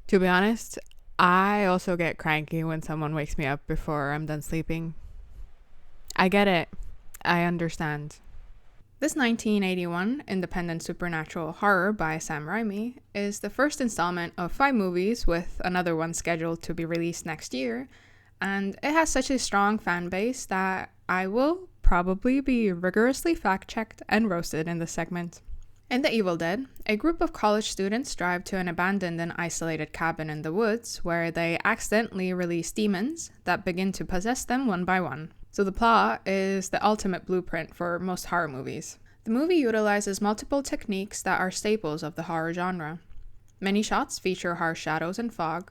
To be honest, I also get cranky when someone wakes me up before I'm done sleeping. I get it. I understand. This 1981 independent supernatural horror by Sam Raimi is the first installment of 5 movies, with another one scheduled to be released next year, and it has such a strong fan base that I will probably be rigorously fact checked and roasted in this segment. In The Evil Dead, a group of college students drive to an abandoned and isolated cabin in the woods where they accidentally release demons that begin to possess them one by one. So the plot is the ultimate blueprint for most horror movies. The movie utilizes multiple techniques that are staples of the horror genre. Many shots feature harsh shadows and fog.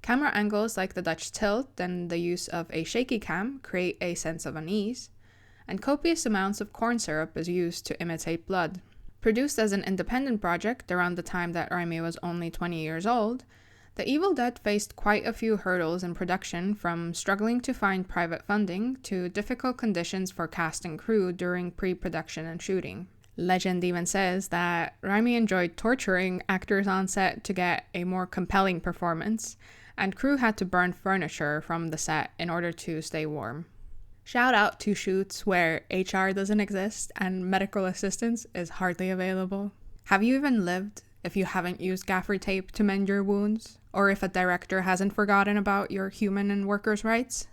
Camera angles like the Dutch tilt and the use of a shaky cam create a sense of unease. And copious amounts of corn syrup is used to imitate blood. Produced as an independent project around the time that Raimi was only 20 years old, The Evil Dead faced quite a few hurdles in production, from struggling to find private funding to difficult conditions for cast and crew during pre-production and shooting. Legend even says that Raimi enjoyed torturing actors on set to get a more compelling performance, and crew had to burn furniture from the set in order to stay warm. Shout out to shoots where HR doesn't exist and medical assistance is hardly available. Have you even lived if you haven't used gaffer tape to mend your wounds? Or if a director hasn't forgotten about your human and workers' rights?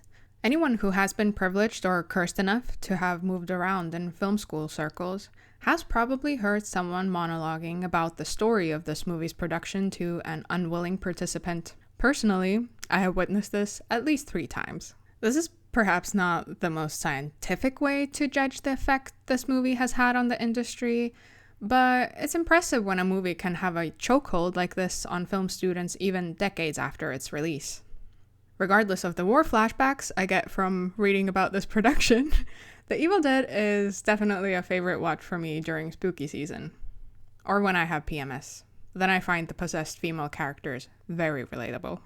Anyone who has been privileged or cursed enough to have moved around in film school circles has probably heard someone monologuing about the story of this movie's production to an unwilling participant. Personally, I have witnessed this at least 3 times. This is perhaps not the most scientific way to judge the effect this movie has had on the industry, but it's impressive when a movie can have a chokehold like this on film students even decades after its release. Regardless of the war flashbacks I get from reading about this production, The Evil Dead is definitely a favorite watch for me during spooky season, or when I have PMS. Then I find the possessed female characters very relatable.